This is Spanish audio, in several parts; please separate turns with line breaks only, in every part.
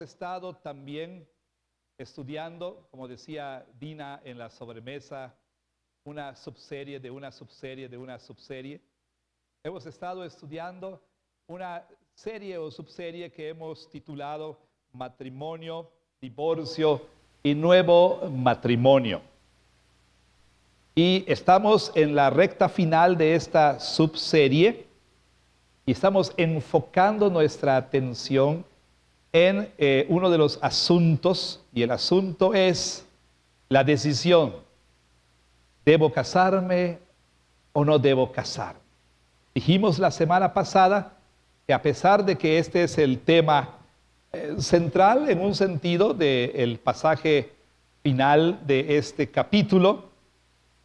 Estado también estudiando, como decía Dina en la sobremesa, una subserie de una subserie de una subserie. Hemos estado estudiando una serie o subserie que hemos titulado Matrimonio, Divorcio y Nuevo Matrimonio. Y estamos en la recta final de esta subserie y estamos enfocando nuestra atención en uno de los asuntos, y el asunto es la decisión: ¿debo casarme o no debo casarme? Dijimos la semana pasada que a pesar de que este es el tema central en un sentido del pasaje final de este capítulo,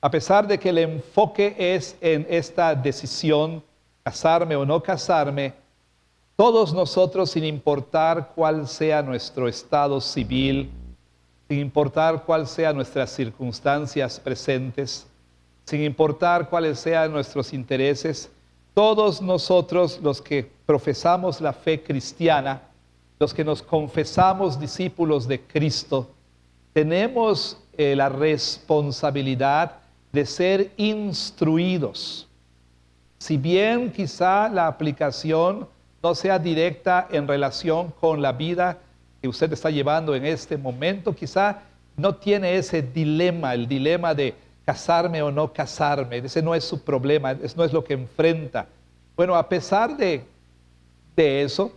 a pesar de que el enfoque es en esta decisión, casarme o no casarme, todos nosotros, sin importar cuál sea nuestro estado civil, sin importar cuáles sean nuestras circunstancias presentes, sin importar cuáles sean nuestros intereses, todos nosotros los que profesamos la fe cristiana, los que nos confesamos discípulos de Cristo, tenemos la responsabilidad de ser instruidos. Si bien quizá la aplicación no sea directa en relación con la vida que usted está llevando en este momento, quizá no tiene ese dilema, el dilema de casarme o no casarme. Ese no es su problema, eso no es lo que enfrenta. Bueno, a pesar de eso,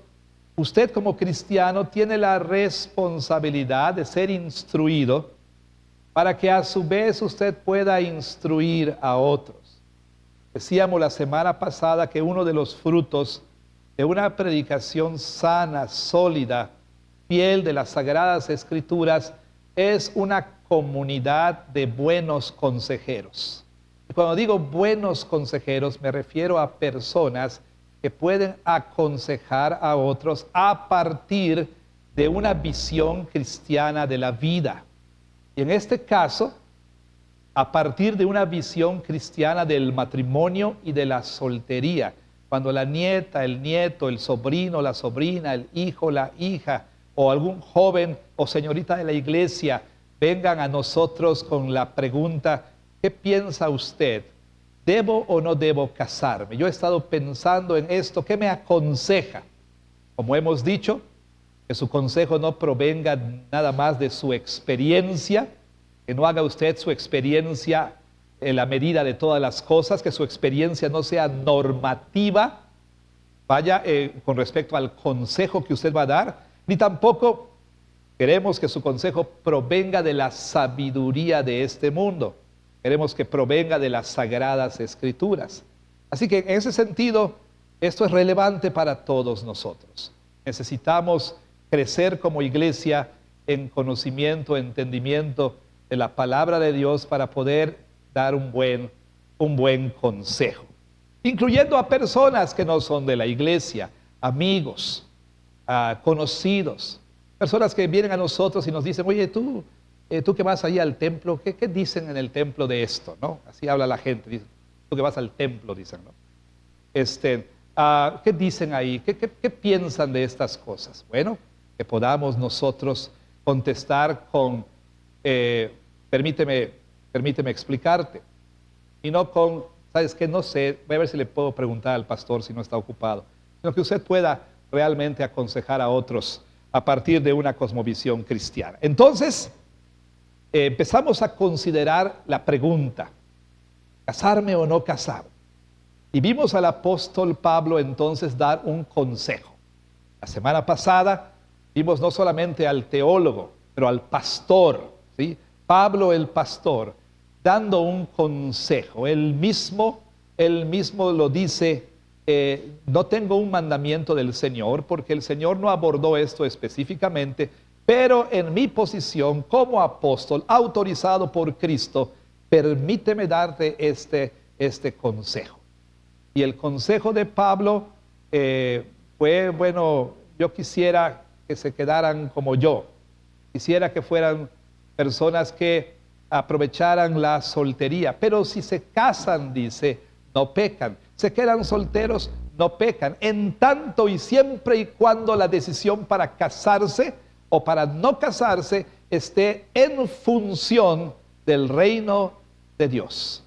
usted como cristiano tiene la responsabilidad de ser instruido para que a su vez usted pueda instruir a otros. Decíamos la semana pasada que uno de los frutos de una predicación sana, sólida, fiel de las Sagradas Escrituras es una comunidad de buenos consejeros. Y cuando digo buenos consejeros me refiero a personas que pueden aconsejar a otros a partir de una visión cristiana de la vida. Y en este caso, a partir de una visión cristiana del matrimonio y de la soltería. Cuando la nieta, el nieto, el sobrino, la sobrina, el hijo, la hija o algún joven o señorita de la iglesia vengan a nosotros con la pregunta: ¿qué piensa usted? ¿Debo o no debo casarme? Yo he estado pensando en esto, ¿qué me aconseja? Como hemos dicho, que su consejo no provenga nada más de su experiencia, que no haga usted su experiencia en la medida de todas las cosas, que su experiencia no sea normativa, vaya con respecto al consejo que usted va a dar, ni tampoco queremos que su consejo provenga de la sabiduría de este mundo. Queremos que provenga de las Sagradas Escrituras. Así que en ese sentido, esto es relevante para todos nosotros. Necesitamos crecer como iglesia en conocimiento, entendimiento de la palabra de Dios para poder dar un buen consejo, incluyendo a personas que no son de la iglesia, amigos, conocidos, personas que vienen a nosotros y nos dicen: oye, tú que vas ahí al templo, ¿qué dicen en el templo de esto? ¿No? Así habla la gente, dice, tú que vas al templo, dicen, ¿no? ¿Qué dicen ahí? ¿Qué piensan de estas cosas? Bueno, que podamos nosotros contestar con, permíteme explicarte, y no con, ¿sabes qué? No sé, voy a ver si le puedo preguntar al pastor si no está ocupado, sino que usted pueda realmente aconsejar a otros a partir de una cosmovisión cristiana. Entonces, empezamos a considerar la pregunta: ¿casarme o no casarme? Y vimos al apóstol Pablo entonces dar un consejo. La semana pasada vimos no solamente al teólogo, pero al pastor, ¿sí? Pablo el pastor, dando un consejo. Él mismo lo dice: no tengo un mandamiento del Señor, porque el Señor no abordó esto específicamente, pero en mi posición como apóstol, autorizado por Cristo, permíteme darte este consejo. Y el consejo de Pablo fue, bueno, yo quisiera que se quedaran como yo, quisiera que fueran personas que aprovecharan la soltería, pero si se casan, dice, no pecan. Se quedan solteros, no pecan, en tanto y siempre y cuando la decisión para casarse o para no casarse esté en función del reino de Dios,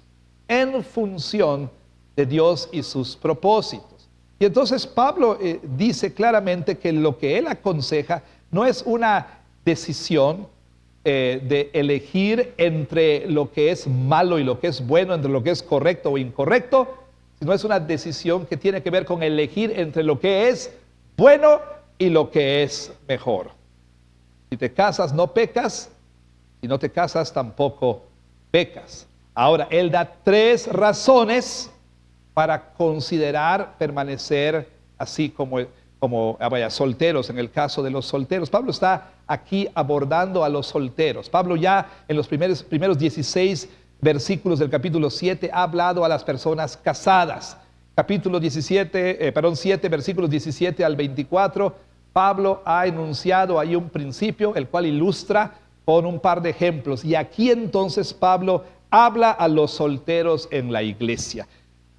en función de Dios y sus propósitos. Y entonces Pablo dice claramente que lo que él aconseja no es una decisión de elegir entre lo que es malo y lo que es bueno, entre lo que es correcto o incorrecto, sino es una decisión que tiene que ver con elegir entre lo que es bueno y lo que es mejor. Si te casas no pecas, si no te casas tampoco pecas. Ahora, él da 3 razones para considerar permanecer así como solteros, en el caso de los solteros. Pablo está aquí abordando a los solteros. Pablo ya en los primeros 16 versículos del capítulo 7 ha hablado a las personas casadas. Capítulo 7, versículos 17 al 24, Pablo ha enunciado ahí un principio, el cual ilustra con un par de ejemplos. Y aquí entonces Pablo habla a los solteros en la iglesia,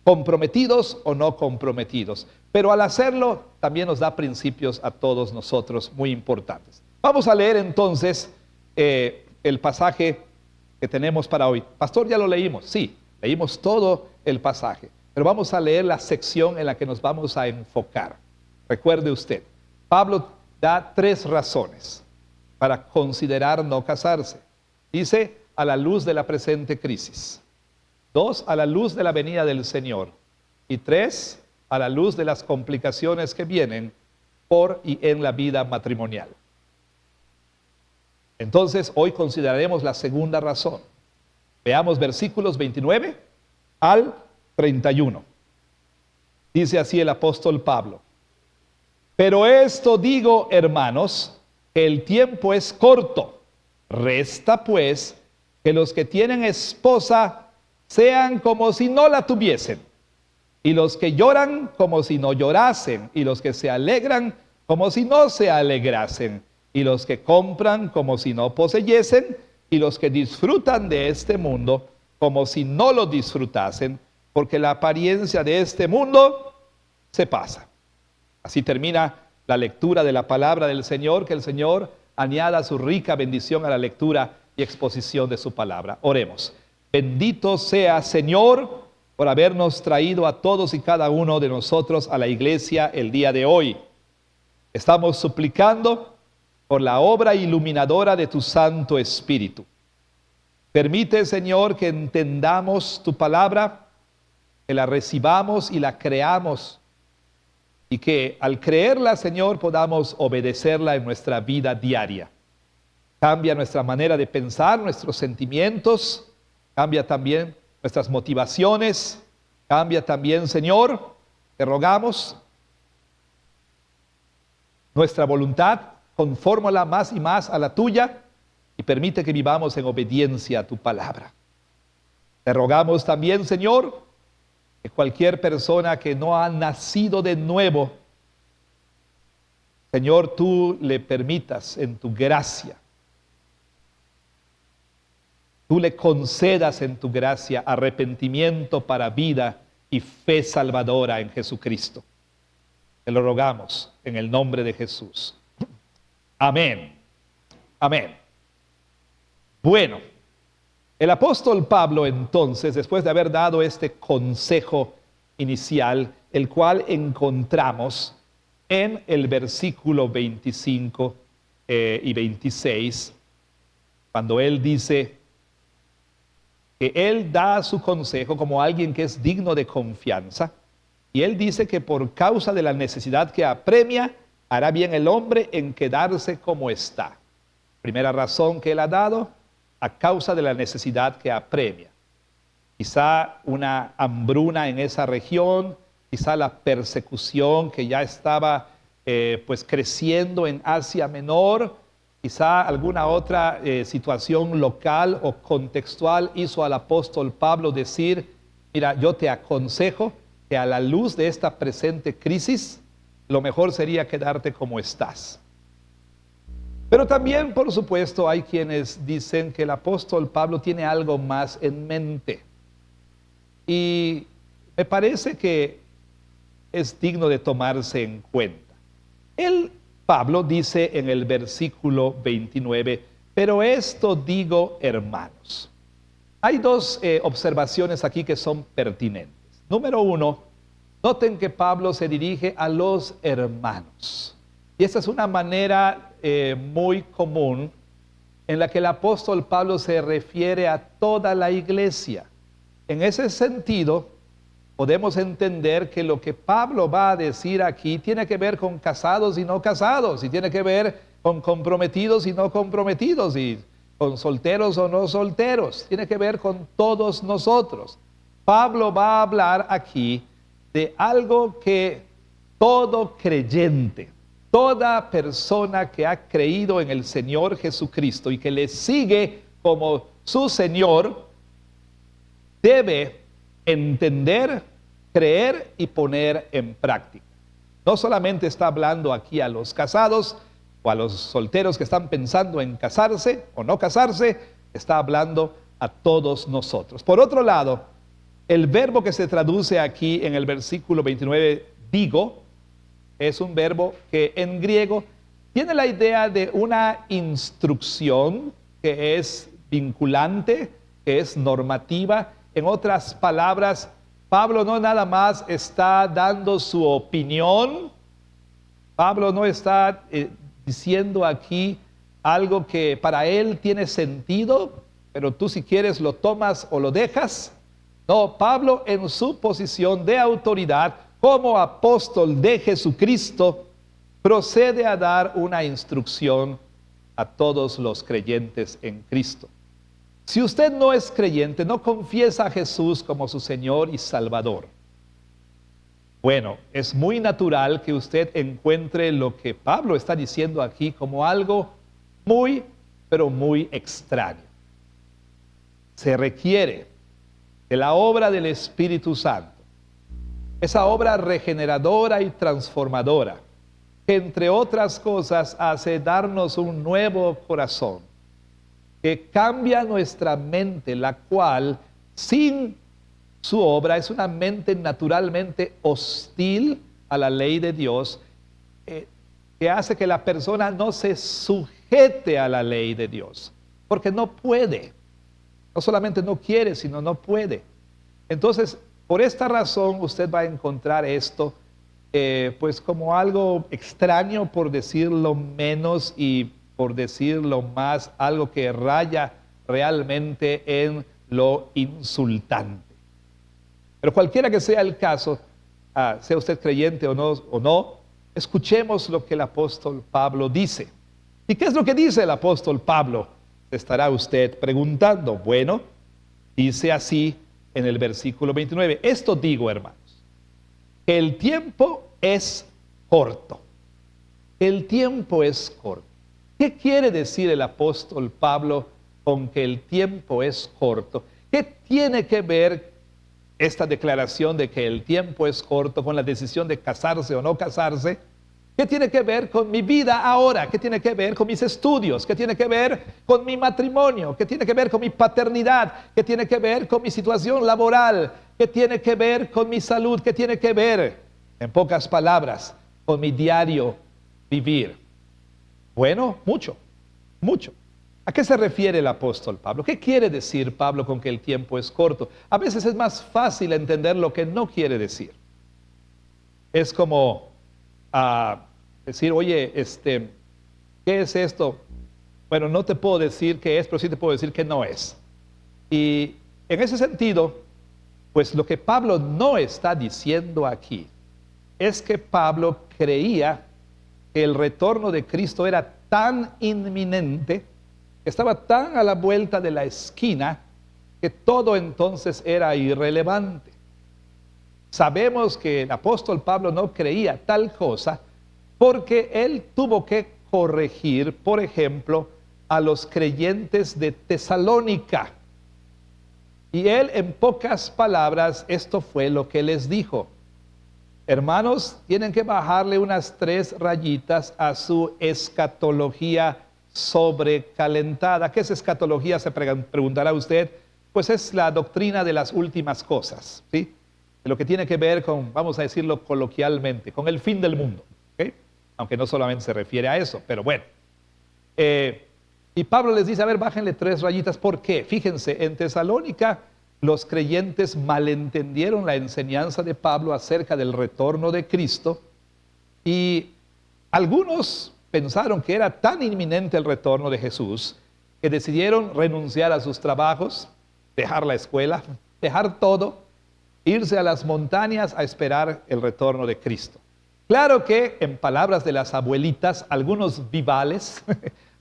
comprometidos o no comprometidos. Pero al hacerlo también nos da principios a todos nosotros muy importantes. Vamos a leer entonces el pasaje que tenemos para hoy. Pastor, ya lo leímos. Sí, leímos todo el pasaje. Pero vamos a leer la sección en la que nos vamos a enfocar. Recuerde usted, Pablo da 3 razones para considerar no casarse. Dice, a la luz de la presente crisis. 2, a la luz de la venida del Señor. Y 3, a la luz de las complicaciones que vienen por y en la vida matrimonial. Entonces, hoy consideraremos la segunda razón. Veamos versículos 29 al 31. Dice así el apóstol Pablo: pero esto digo, hermanos, que el tiempo es corto. Resta pues que los que tienen esposa sean como si no la tuviesen, y los que lloran como si no llorasen, y los que se alegran como si no se alegrasen, y los que compran como si no poseyesen, y los que disfrutan de este mundo como si no lo disfrutasen, porque la apariencia de este mundo se pasa. Así termina la lectura de la palabra del Señor. Que el Señor añada su rica bendición a la lectura y exposición de su palabra. Oremos. Bendito sea, Señor, por habernos traído a todos y cada uno de nosotros a la iglesia el día de hoy. Estamos suplicando por la obra iluminadora de tu Santo Espíritu. Permite, Señor, que entendamos tu palabra, que la recibamos y la creamos, y que al creerla, Señor, podamos obedecerla en nuestra vida diaria. Cambia nuestra manera de pensar, nuestros sentimientos, cambia también nuestras motivaciones, cambia también, Señor, te rogamos, nuestra voluntad, confórmala más y más a la tuya y permite que vivamos en obediencia a tu palabra. Te rogamos también, Señor, que cualquier persona que no ha nacido de nuevo, Señor, tú le permitas en tu gracia, tú le concedas en tu gracia arrepentimiento para vida y fe salvadora en Jesucristo. Te lo rogamos en el nombre de Jesús. Amén. Amén. Bueno, el apóstol Pablo entonces, después de haber dado este consejo inicial, el cual encontramos en el versículo 25 y 26, cuando él dice que él da su consejo como alguien que es digno de confianza, y él dice que por causa de la necesidad que apremia, hará bien el hombre en quedarse como está. Primera razón que él ha dado, a causa de la necesidad que apremia. Quizá una hambruna en esa región, quizá la persecución que ya estaba pues creciendo en Asia Menor, quizá alguna otra situación local o contextual hizo al apóstol Pablo decir, mira, yo te aconsejo que a la luz de esta presente crisis, lo mejor sería quedarte como estás. Pero también, por supuesto, hay quienes dicen que el apóstol Pablo tiene algo más en mente. Y me parece que es digno de tomarse en cuenta. Él Pablo dice en el versículo 29, pero esto digo, hermanos. Hay dos observaciones aquí que son pertinentes. Número uno, noten que Pablo se dirige a los hermanos. Y esta es una manera muy común en la que el apóstol Pablo se refiere a toda la iglesia. En ese sentido, podemos entender que lo que Pablo va a decir aquí tiene que ver con casados y no casados, y tiene que ver con comprometidos y no comprometidos, y con solteros o no solteros, tiene que ver con todos nosotros. Pablo va a hablar aquí de algo que todo creyente, toda persona que ha creído en el Señor Jesucristo y que le sigue como su Señor, debe entender, creer y poner en práctica. No solamente está hablando aquí a los casados o a los solteros que están pensando en casarse o no casarse, está hablando a todos nosotros. Por otro lado, el verbo que se traduce aquí en el versículo 29, digo, es un verbo que en griego tiene la idea de una instrucción que es vinculante, que es normativa. En otras palabras, Pablo no nada más está dando su opinión, Pablo no está diciendo aquí algo que para él tiene sentido, pero tú si quieres lo tomas o lo dejas. No, Pablo en su posición de autoridad como apóstol de Jesucristo procede a dar una instrucción a todos los creyentes en Cristo. Si usted no es creyente, no confiesa a Jesús como su Señor y Salvador, bueno, es muy natural que usted encuentre lo que Pablo está diciendo aquí como algo muy, pero muy extraño. Se requiere de la obra del Espíritu Santo, esa obra regeneradora y transformadora, que entre otras cosas hace darnos un nuevo corazón, que cambia nuestra mente, la cual sin su obra es una mente naturalmente hostil a la ley de Dios, que hace que la persona no se sujete a la ley de Dios, porque no puede, no solamente no quiere, sino no puede. Entonces, por esta razón usted va a encontrar esto pues como algo extraño, por decirlo menos, y por decirlo más, algo que raya realmente en lo insultante. Pero cualquiera que sea el caso, sea usted creyente o no, escuchemos lo que el apóstol Pablo dice. ¿Y qué es lo que dice el apóstol Pablo? Se estará usted preguntando. Bueno, dice así en el versículo 29. Esto digo, hermanos, que el tiempo es corto. El tiempo es corto. ¿Qué quiere decir el apóstol Pablo con que el tiempo es corto? ¿Qué tiene que ver esta declaración de que el tiempo es corto con la decisión de casarse o no casarse? ¿Qué tiene que ver con mi vida ahora? ¿Qué tiene que ver con mis estudios? ¿Qué tiene que ver con mi matrimonio? ¿Qué tiene que ver con mi paternidad? ¿Qué tiene que ver con mi situación laboral? ¿Qué tiene que ver con mi salud? ¿Qué tiene que ver, en pocas palabras, con mi diario vivir? Bueno, mucho, mucho. ¿A qué se refiere el apóstol Pablo? ¿Qué quiere decir Pablo con que el tiempo es corto? A veces es más fácil entender lo que no quiere decir. Es como decir, oye, ¿qué es esto? Bueno, no te puedo decir qué es, pero sí te puedo decir qué no es. Y en ese sentido, pues lo que Pablo no está diciendo aquí es que Pablo creía que el retorno de Cristo era tan inminente, estaba tan a la vuelta de la esquina, que todo entonces era irrelevante. Sabemos que el apóstol Pablo no creía tal cosa porque él tuvo que corregir, por ejemplo, a los creyentes de Tesalónica. Y él, en pocas palabras, esto fue lo que les dijo: hermanos, tienen que bajarle unas 3 rayitas a su escatología sobrecalentada. ¿Qué es escatología? Se preguntará usted. Pues es la doctrina de las últimas cosas, ¿sí? De lo que tiene que ver con, vamos a decirlo coloquialmente, con el fin del mundo, ¿okay? aunque no solamente se refiere a eso, pero bueno. Y Pablo les dice, a ver, bájenle 3 rayitas. ¿Por qué? Fíjense, en Tesalónica los creyentes malentendieron la enseñanza de Pablo acerca del retorno de Cristo y algunos pensaron que era tan inminente el retorno de Jesús que decidieron renunciar a sus trabajos, dejar la escuela, dejar todo, irse a las montañas a esperar el retorno de Cristo. Claro que, en palabras de las abuelitas, algunos vivales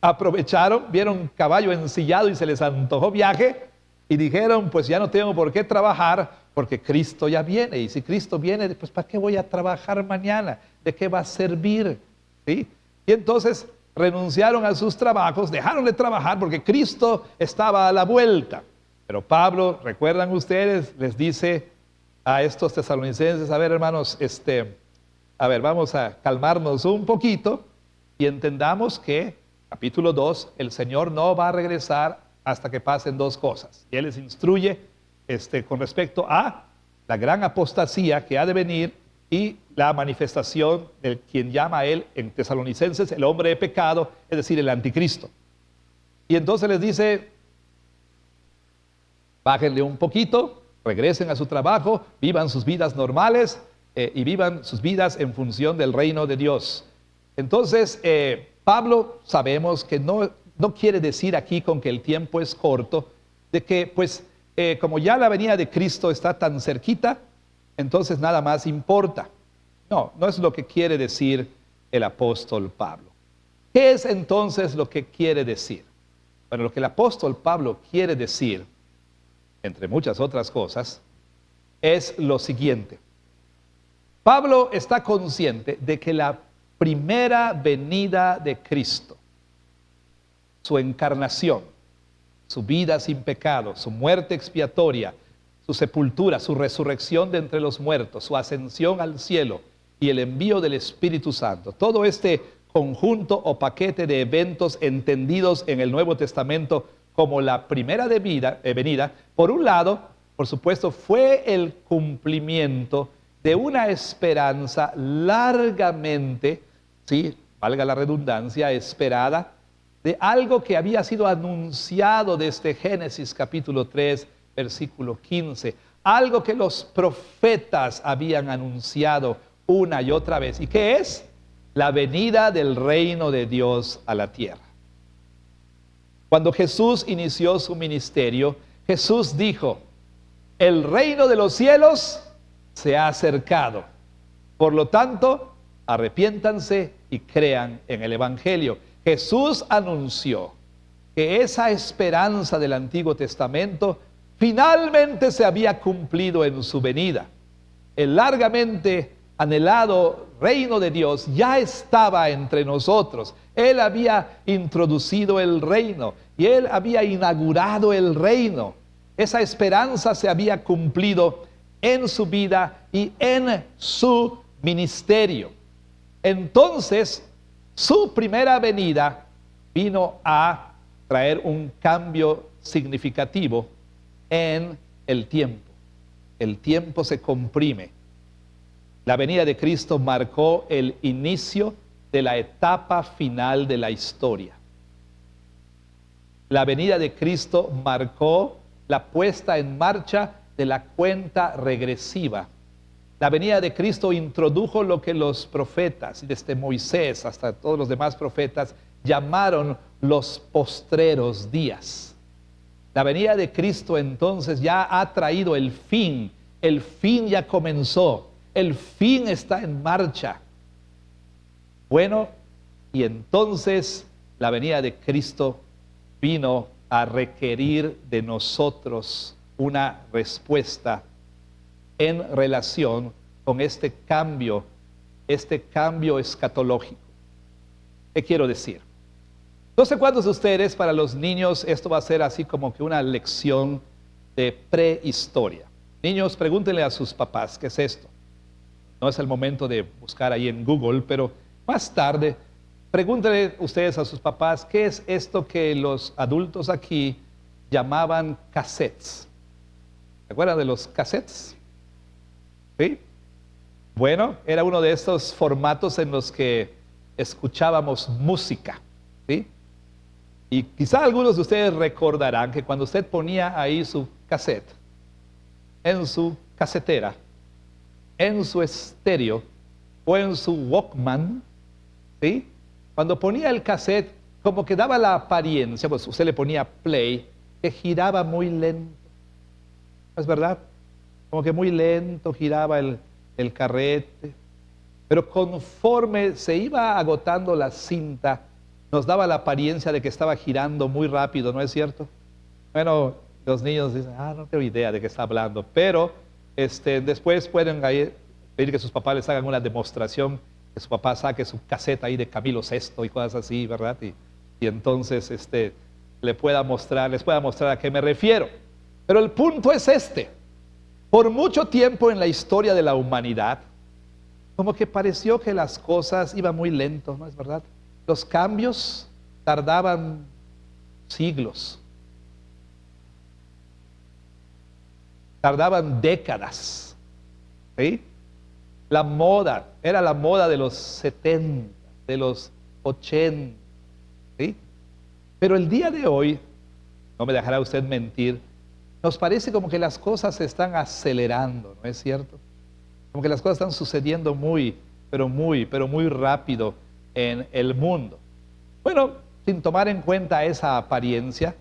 aprovecharon, vieron un caballo ensillado y se les antojó viaje y dijeron, pues ya no tengo por qué trabajar porque Cristo ya viene. Y si Cristo viene, pues ¿para qué voy a trabajar mañana? ¿De qué va a servir? ¿Sí? Y entonces renunciaron a sus trabajos, dejaron de trabajar porque Cristo estaba a la vuelta. Pero Pablo, recuerdan ustedes, les dice a estos tesalonicenses, a ver hermanos, a ver, vamos a calmarnos un poquito y entendamos que, capítulo 2, el Señor no va a regresar hasta que pasen 2 cosas. Y Él les instruye con respecto a la gran apostasía que ha de venir y la manifestación de quien llama a Él en Tesalonicenses el hombre de pecado, es decir, el anticristo. Y entonces les dice, bájenle un poquito, regresen a su trabajo, vivan sus vidas normales, y vivan sus vidas en función del reino de Dios. Entonces, Pablo sabemos que no quiere decir aquí con que el tiempo es corto, de que pues como ya la venida de Cristo está tan cerquita, entonces nada más importa. No es lo que quiere decir el apóstol Pablo. ¿Qué es entonces lo que quiere decir? Bueno, lo que el apóstol Pablo quiere decir, entre muchas otras cosas, es lo siguiente. Pablo está consciente de que la primera venida de Cristo, su encarnación, su vida sin pecado, su muerte expiatoria, su sepultura, su resurrección de entre los muertos, su ascensión al cielo y el envío del Espíritu Santo, todo este conjunto o paquete de eventos entendidos en el Nuevo Testamento como la primera venida, por un lado, por supuesto, fue el cumplimiento de una esperanza largamente, sí, valga la redundancia, esperada, de algo que había sido anunciado desde Génesis capítulo 3, versículo 15, algo que los profetas habían anunciado una y otra vez. ¿Y qué es? La venida del reino de Dios a la tierra. Cuando Jesús inició su ministerio, Jesús dijo, el reino de los cielos se ha acercado. Por lo tanto, arrepiéntanse y crean en el Evangelio. Jesús anunció que esa esperanza del Antiguo Testamento finalmente se había cumplido en su venida. El largamente anhelado reino de Dios ya estaba entre nosotros. Él había introducido el reino y Él había inaugurado el reino. Esa esperanza se había cumplido en su vida y en su ministerio. Entonces, su primera venida vino a traer un cambio significativo en el tiempo. El tiempo se comprime. La venida de Cristo marcó el inicio de la etapa final de la historia. La venida de Cristo marcó la puesta en marcha de la cuenta regresiva. La venida de Cristo introdujo lo que los profetas, desde Moisés hasta todos los demás profetas, llamaron los postreros días. La venida de Cristo entonces ya ha traído el fin ya comenzó, el fin está en marcha. Bueno, y entonces la venida de Cristo vino a requerir de nosotros una respuesta en relación con este cambio escatológico. ¿Qué quiero decir? No sé cuántos de ustedes, para los niños, esto va a ser así como que una lección de prehistoria. Niños, pregúntenle a sus papás, ¿qué es esto? No es el momento de buscar ahí en Google, pero más tarde, pregúntenle ustedes a sus papás, ¿qué es esto que los adultos aquí llamaban cassettes? ¿Se acuerdan de los cassettes? ¿Sí? Bueno, era uno de estos formatos en los que escuchábamos música, ¿sí? Y quizá algunos de ustedes recordarán que cuando usted ponía ahí su cassette, en su casetera, en su estéreo o en su Walkman, ¿sí? Cuando ponía el cassette, como que daba la apariencia, pues usted le ponía play, que giraba muy lento. ¿No es verdad? Como que muy lento giraba el carrete. Pero conforme se iba agotando la cinta, nos daba la apariencia de que estaba girando muy rápido, ¿no es cierto? Bueno, los niños dicen, no tengo idea de qué está hablando, pero después pueden pedir que sus papás les hagan una demostración, que su papá saque su caseta ahí de Camilo VI y cosas así, ¿verdad? Y entonces les pueda mostrar a qué me refiero. Pero el punto es por mucho tiempo en la historia de la humanidad, como que pareció que las cosas iban muy lento, ¿no es verdad? Los cambios tardaban siglos, tardaban décadas, ¿sí? La moda, era la moda de los 70, de los 80, ¿sí? Pero el día de hoy, no me dejará usted mentir, nos parece como que las cosas se están acelerando, ¿no es cierto? Como que las cosas están sucediendo muy rápido en el mundo. Bueno, sin tomar en cuenta esa apariencia,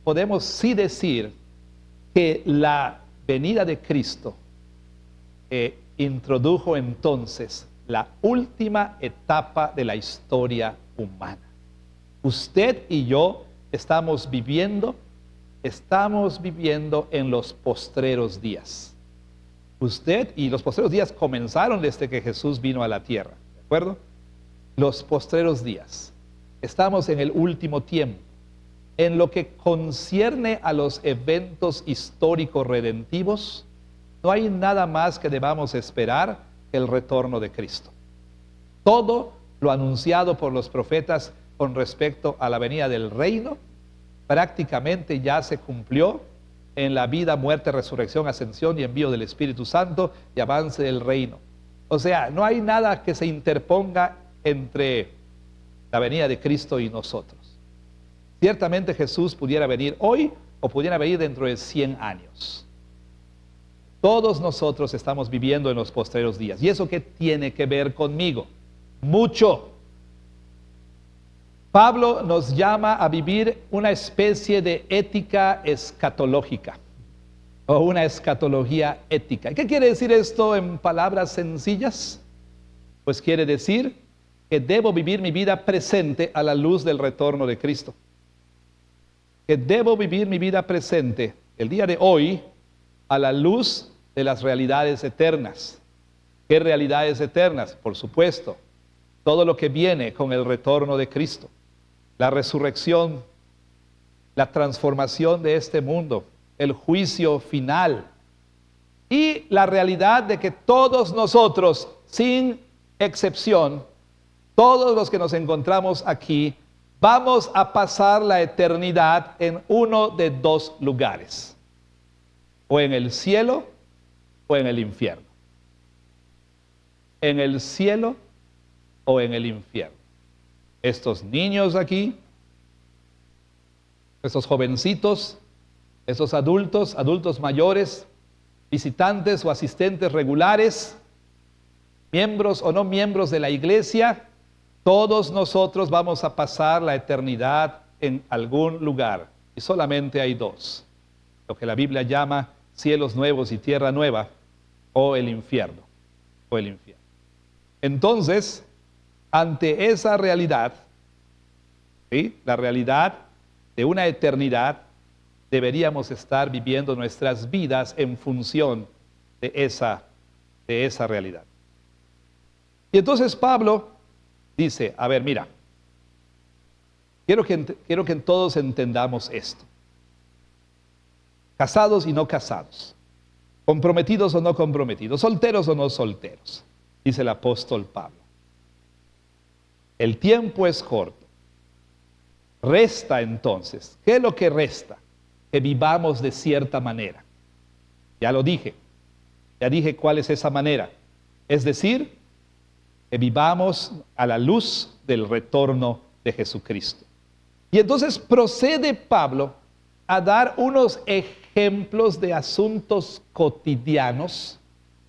podemos sí decir que la venida de Cristo introdujo entonces la última etapa de la historia humana. Usted y yo estamos viviendo en los postreros días. Usted y los postreros días comenzaron desde que Jesús vino a la tierra, ¿de acuerdo? Los postreros días. Estamos en el último tiempo. En lo que concierne a los eventos históricos redentivos, no hay nada más que debamos esperar que el retorno de Cristo. Todo lo anunciado por los profetas con respecto a la venida del reino, prácticamente ya se cumplió en la vida, muerte, resurrección, ascensión y envío del Espíritu Santo y avance del reino. O sea, no hay nada que se interponga entre la venida de Cristo y nosotros. Ciertamente Jesús pudiera venir hoy o pudiera venir dentro de 100 años. Todos nosotros estamos viviendo en los postreros días. ¿Y eso qué tiene que ver conmigo? Mucho. Pablo nos llama a vivir una especie de ética escatológica o una escatología ética. ¿Qué quiere decir esto en palabras sencillas? Pues quiere decir que debo vivir mi vida presente a la luz del retorno de Cristo. Que debo vivir mi vida presente el día de hoy a la luz de las realidades eternas. ¿Qué realidades eternas? Por supuesto, todo lo que viene con el retorno de Cristo. La resurrección, la transformación de este mundo, el juicio final y la realidad de que todos nosotros, sin excepción, todos los que nos encontramos aquí, vamos a pasar la eternidad en uno de dos lugares, o en el cielo o en el infierno. En el cielo o en el infierno. Estos niños aquí, estos jovencitos, estos adultos mayores, visitantes o asistentes regulares, miembros o no miembros de la iglesia, todos nosotros vamos a pasar la eternidad en algún lugar. Y solamente hay dos, lo que la Biblia llama cielos nuevos y tierra nueva, o el infierno, Entonces, ante esa realidad, ¿sí?, la realidad de una eternidad, deberíamos estar viviendo nuestras vidas en función de esa realidad. Y entonces Pablo dice, a ver, mira, quiero que todos entendamos esto. Casados y no casados, comprometidos o no comprometidos, solteros o no solteros, dice el apóstol Pablo. El tiempo es corto. Resta entonces, ¿qué es lo que resta? Que vivamos de cierta manera. Ya lo dije, ya dije cuál es esa manera. Es decir, que vivamos a la luz del retorno de Jesucristo. Y entonces procede Pablo a dar unos ejemplos de asuntos cotidianos.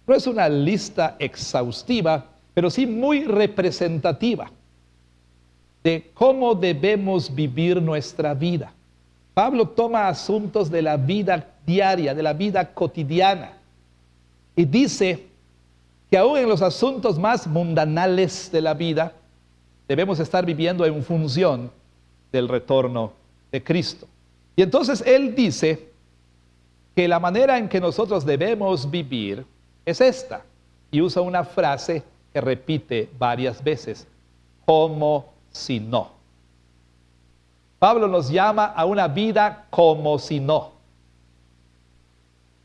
No es una lista exhaustiva, pero sí muy representativa de cómo debemos vivir nuestra vida. Pablo toma asuntos de la vida diaria, de la vida cotidiana, y dice que aún en los asuntos más mundanales de la vida, debemos estar viviendo en función del retorno de Cristo. Y entonces él dice que la manera en que nosotros debemos vivir es esta, y usa una frase que repite varias veces: como si no. Pablo nos llama a una vida como si no.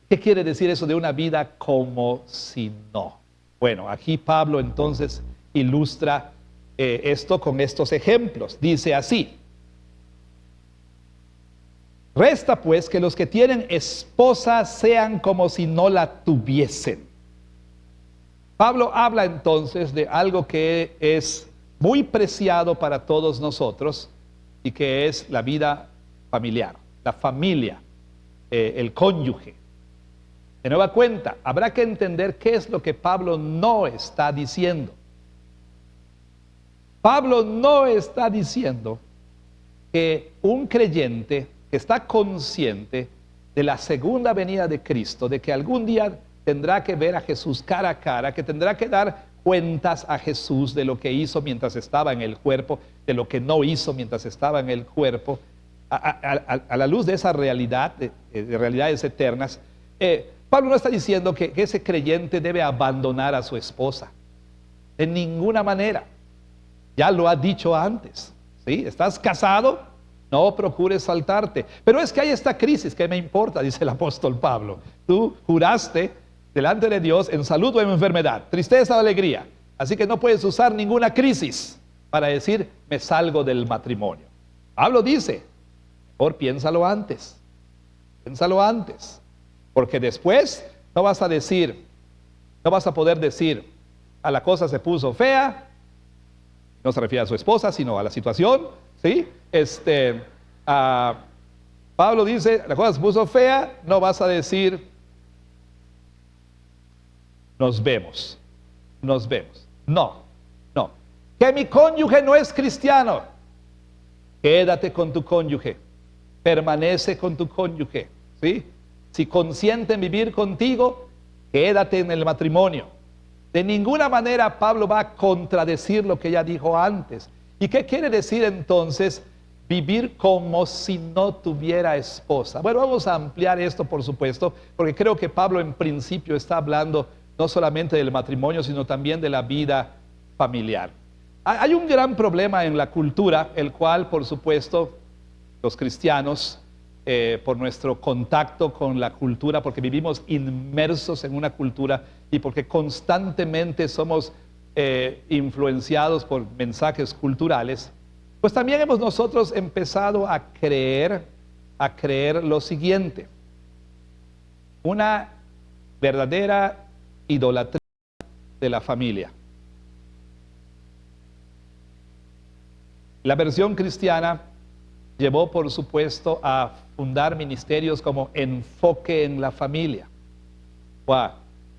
¿Qué quiere decir eso de una vida como si no? Bueno, aquí Pablo entonces ilustra esto con estos ejemplos. Dice así: resta pues que los que tienen esposa sean como si no la tuviesen. Pablo habla entonces de algo que es muy preciado para todos nosotros y que es la vida familiar, la familia, el cónyuge. De nueva cuenta, habrá que entender qué es lo que Pablo no está diciendo. Pablo no está diciendo que un creyente que está consciente de la segunda venida de Cristo, de que algún día tendrá que ver a Jesús cara a cara, que tendrá que dar cuentas a Jesús de lo que hizo mientras estaba en el cuerpo, de lo que no hizo mientras estaba en el cuerpo, a la luz de esa realidad, de realidades eternas. Pablo no está diciendo que ese creyente debe abandonar a su esposa, de ninguna manera. Ya lo ha dicho antes, ¿sí? ¿Estás casado? No procures saltarte. Pero es que hay esta crisis, ¿qué me importa? Dice el apóstol Pablo. Tú juraste delante de Dios en salud o en enfermedad, tristeza o alegría. Así que no puedes usar ninguna crisis para decir, me salgo del matrimonio. Pablo dice, mejor piénsalo antes. Piénsalo antes. Porque después no vas a decir, no vas a poder decir, a la cosa se puso fea. No se refiere a su esposa, sino a la situación, ¿sí? Pablo dice, la cosa se puso fea, no vas a decir, nos vemos. No. Que mi cónyuge no es cristiano. Quédate con tu cónyuge. Permanece con tu cónyuge, ¿sí? Si consienten vivir contigo, quédate en el matrimonio. De ninguna manera Pablo va a contradecir lo que ya dijo antes. ¿Y qué quiere decir entonces vivir como si no tuviera esposa? Bueno, vamos a ampliar esto, por supuesto, porque creo que Pablo en principio está hablando no solamente del matrimonio, sino también de la vida familiar. Hay un gran problema en la cultura, el cual, por supuesto, los cristianos, por nuestro contacto con la cultura, porque vivimos inmersos en una cultura y porque constantemente somos influenciados por mensajes culturales, pues también hemos nosotros empezado a creer lo siguiente: una verdadera idolatría de la familia. La versión cristiana llevó, por supuesto, a fundar ministerios como Enfoque en la Familia, o a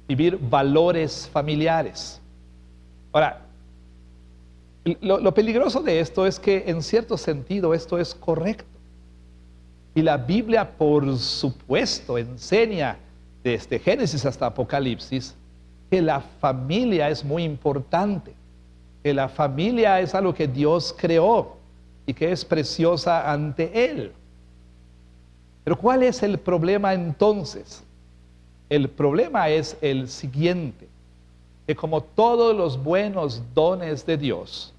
vivir valores familiares. Ahora, lo peligroso de esto es que en cierto sentido esto es correcto. Y la Biblia, por supuesto, enseña desde Génesis hasta Apocalipsis que la familia es muy importante, que la familia es algo que Dios creó y que es preciosa ante Él. Pero ¿cuál es el problema entonces? El problema es el siguiente: que como todos los buenos dones de Dios,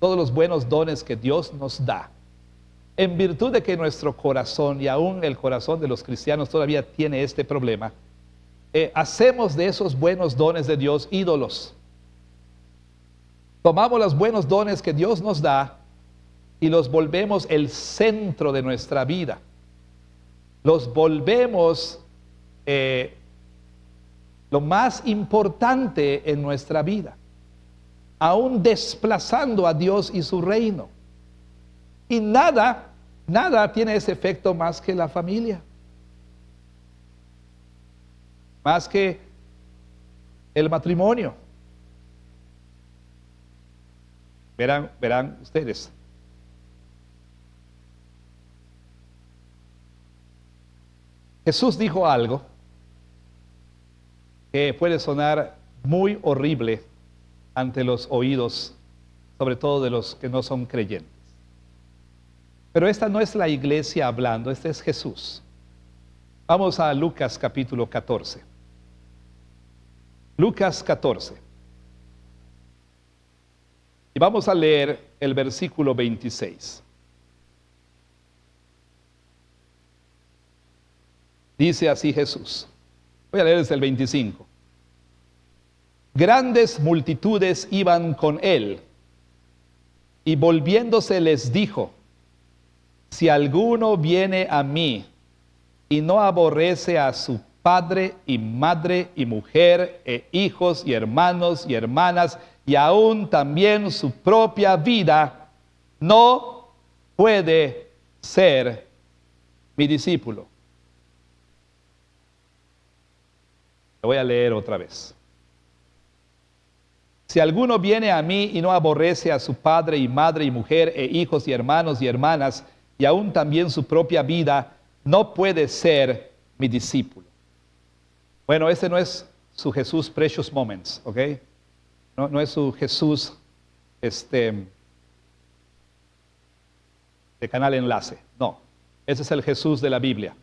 todos los buenos dones que Dios nos da, en virtud de que nuestro corazón, y aún el corazón de los cristianos todavía tiene este problema, hacemos de esos buenos dones de Dios ídolos. Tomamos los buenos dones que Dios nos da y los volvemos el centro de nuestra vida. Los volvemos lo más importante en nuestra vida. aún desplazando a Dios y su reino. Y nada tiene ese efecto más que la familia. Más que el matrimonio. Verán ustedes. Jesús dijo algo que puede sonar muy horrible ante los oídos, sobre todo de los que no son creyentes. Pero esta no es la iglesia hablando, este es Jesús. Vamos a Lucas capítulo 14. Lucas 14. Y vamos a leer el versículo 26. Dice así Jesús. Voy a leer desde el 25. Grandes multitudes iban con él, y volviéndose les dijo: si alguno viene a mí y no aborrece a su padre y madre y mujer e hijos y hermanos y hermanas y aún también su propia vida, no puede ser mi discípulo. Lo voy a leer otra vez. Si alguno viene a mí y no aborrece a su padre y madre y mujer e hijos y hermanos y hermanas y aún también su propia vida, no puede ser mi discípulo. Bueno, este no es su Jesús Precious Moments, ¿ok? No es su Jesús de Canal Enlace, no. Ese es el Jesús de la Biblia.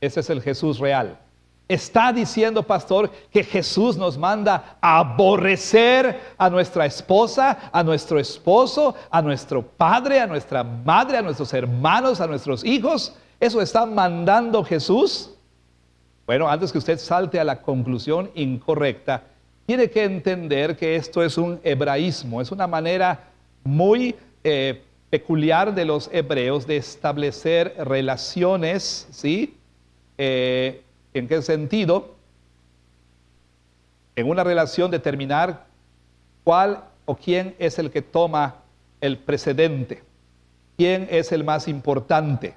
Ese es el Jesús real. Está diciendo, pastor, que Jesús nos manda a aborrecer a nuestra esposa, a nuestro esposo, a nuestro padre, a nuestra madre, a nuestros hermanos, a nuestros hijos. ¿Eso está mandando Jesús? Bueno, antes que usted salte a la conclusión incorrecta, tiene que entender que esto es un hebraísmo, es una manera muy peculiar de los hebreos de establecer relaciones, ¿sí? ¿En qué sentido? En una relación determinar cuál o quién es el que toma el precedente, quién es el más importante,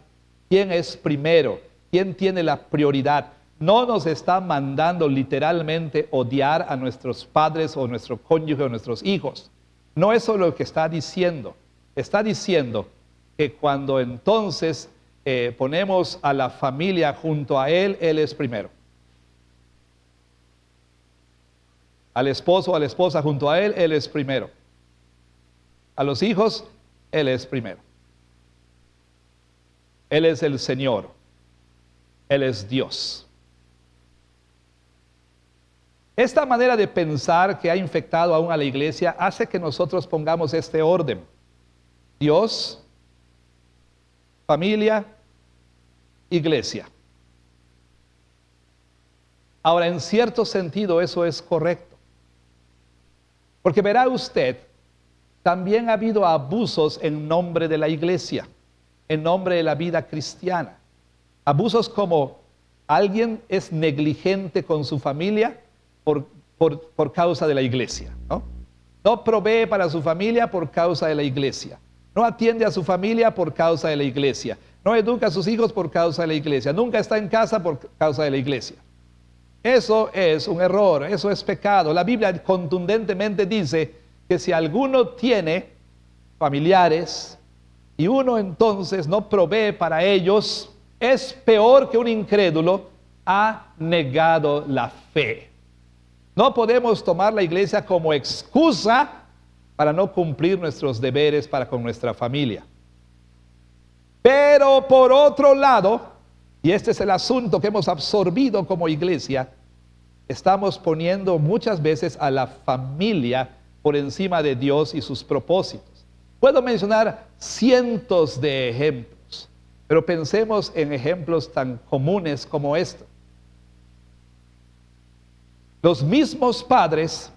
quién es primero, quién tiene la prioridad. No nos está mandando literalmente odiar a nuestros padres o nuestro cónyuge o nuestros hijos. No es eso lo que está diciendo. Está diciendo que cuando entonces ponemos a la familia junto a él, él es primero. Al esposo o a la esposa junto a él, él es primero. A los hijos, él es primero. Él es el Señor. Él es Dios. Esta manera de pensar que ha infectado aún a la iglesia hace que nosotros pongamos este orden: Dios, familia, iglesia. Ahora, en cierto sentido eso es correcto, porque verá usted, también ha habido abusos en nombre de la iglesia, en nombre de la vida cristiana. Abusos como alguien es negligente con su familia por causa de la iglesia, ¿no? No provee para su familia por causa de la iglesia. No atiende a su familia por causa de la iglesia. No educa a sus hijos por causa de la iglesia. Nunca está en casa por causa de la iglesia. Eso es un error, eso es pecado. La Biblia contundentemente dice que si alguno tiene familiares y uno entonces no provee para ellos, es peor que un incrédulo, ha negado la fe. No podemos tomar la iglesia como excusa para no cumplir nuestros deberes para con nuestra familia. Pero por otro lado, y este es el asunto que hemos absorbido como iglesia, estamos poniendo muchas veces a la familia por encima de Dios y sus propósitos. Puedo mencionar cientos de ejemplos, pero pensemos en ejemplos tan comunes como esto. Los mismos padres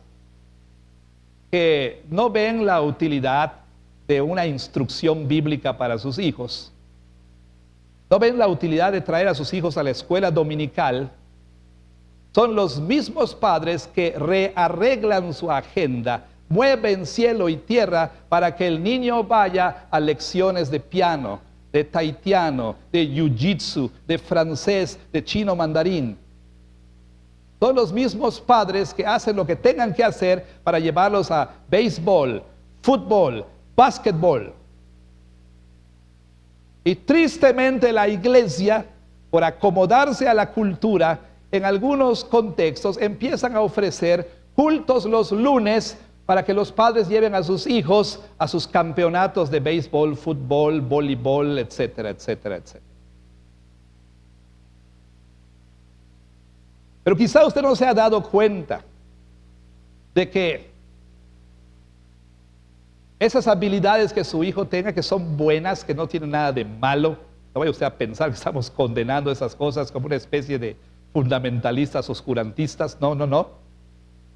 que no ven la utilidad de una instrucción bíblica para sus hijos, no ven la utilidad de traer a sus hijos a la escuela dominical, son los mismos padres que rearreglan su agenda mueven cielo y tierra para que el niño vaya a lecciones de piano, de tahitiano, de jiu-jitsu, de francés, de chino mandarín. Son los mismos padres que hacen lo que tengan que hacer para llevarlos a béisbol, fútbol, básquetbol. Y tristemente la iglesia, por acomodarse a la cultura, en algunos contextos empiezan a ofrecer cultos los lunes para que los padres lleven a sus hijos a sus campeonatos de béisbol, fútbol, voleibol, etcétera, etcétera, etcétera. Pero quizá usted no se ha dado cuenta de que esas habilidades que su hijo tenga, que son buenas, que no tienen nada de malo, no vaya usted a pensar que estamos condenando esas cosas como una especie de fundamentalistas, oscurantistas, no, no, no.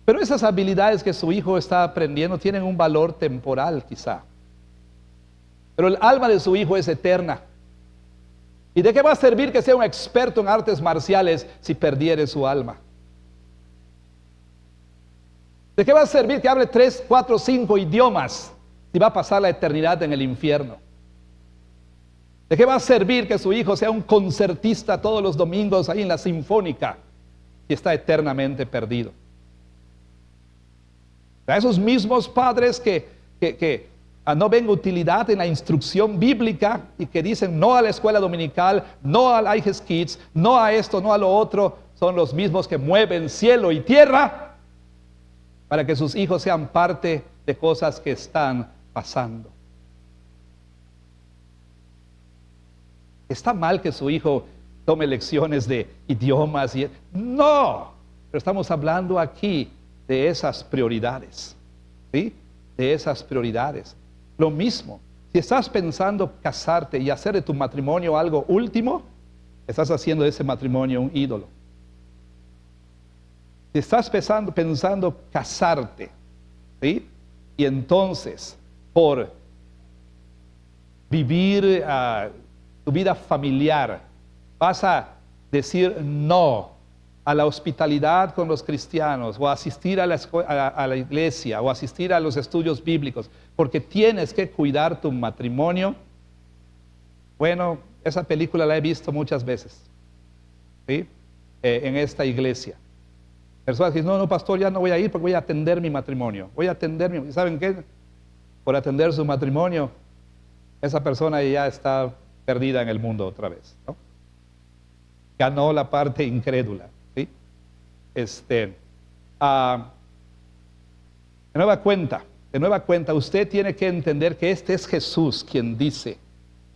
Pero esas habilidades que su hijo está aprendiendo tienen un valor temporal quizá. Pero el alma de su hijo es eterna. ¿Y de qué va a servir que sea un experto en artes marciales si perdiere su alma? ¿De qué va a servir que hable 3, 4, 5 idiomas si va a pasar la eternidad en el infierno? ¿De qué va a servir que su hijo sea un concertista todos los domingos ahí en la Sinfónica si está eternamente perdido? A esos mismos padres que no ven utilidad en la instrucción bíblica y que dicen no a la escuela dominical, no al IGES Kids, no a esto, no a lo otro, son los mismos que mueven cielo y tierra para que sus hijos sean parte de cosas que están pasando. ¿Está mal que su hijo tome lecciones de idiomas? No, pero estamos hablando aquí de esas prioridades, ¿sí? De esas prioridades. Lo mismo, si estás pensando casarte y hacer de tu matrimonio algo último, estás haciendo de ese matrimonio un ídolo. Si estás pensando casarte, ¿sí? Y entonces, por vivir tu vida familiar, vas a decir no a la hospitalidad con los cristianos, o a asistir a la iglesia, o asistir a los estudios bíblicos, porque tienes que cuidar tu matrimonio. Bueno, esa película la he visto muchas veces, ¿sí? En esta iglesia. Personas que dicen, no, pastor, ya no voy a ir porque voy a atender mi matrimonio. Voy a atender ¿y saben qué? Por atender su matrimonio, esa persona ya está perdida en el mundo otra vez, ¿no? Ganó la parte incrédula. De nueva cuenta, usted tiene que entender que este es Jesús quien dice,